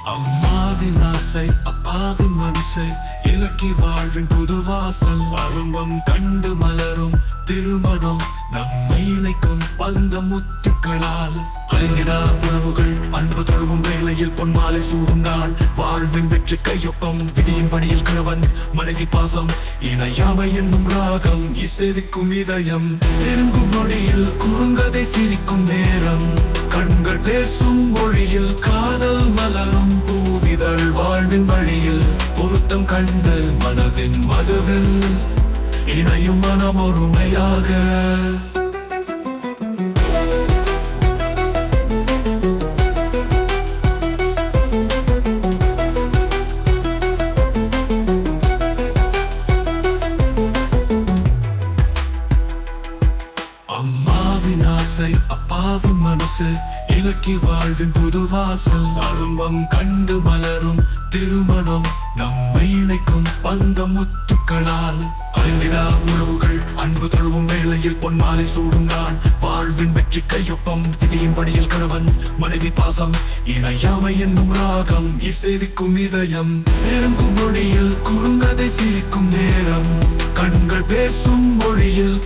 அம்மாவின் ஆசை அப்பாவின் மனசை இலக்கி வாழ்வின் புதுவாசல் அரும்பம் கண்டு மலரும் திருமணம் நம்மை இணைக்கும் பந்த முத்துக்களால் அழகிடா உறவுகள் அன்பு தழுவும் வேளையில் பொன்மாலை சூடும் நாள் வாழ்வின் வெற்றி கையொப்பம் விதியின் பணியில் கிழவன் மனைவி பாசம் இணையாமை என்னும் ராகம் இசைவிக்கும் இதயம் நெருங்கும் நொடியில் குறுங்கதை சிரிக்கும் நேரம் கண்கள் பேசும் மொழியில் காதல் மலரும் பூவிதழ் வாழ்வின் வழியில் பொருத்தம் கண்டு மனதின் மதுவில் இணையும் மனம் ஒருமையாக அம்மாவின் ஆசை அப்பாவின் மனசு இலக்கி வாழ்வின் புதுவாசல் அரும்பம் கண்டு மலரும் திருமணம் நம்மை இணைக்கும் பந்த முத்துக்களால் அழகிடா உறவுகள் அன்பு தழுவும் வேளையில் பொன்மாலை சூடும் நாள் வாழ்வின் வெற்றி கையொப்பம் விதியின் பணியில் கணவன் மனைவி பாசம் இணையாமை என்னும் ராகம் இசைவிக்கும் இதயம் நெருங்கும் மொழியில் குறுங்கதை சிரிக்கும் நேரம் கண்கள் பேசும் மொழியில்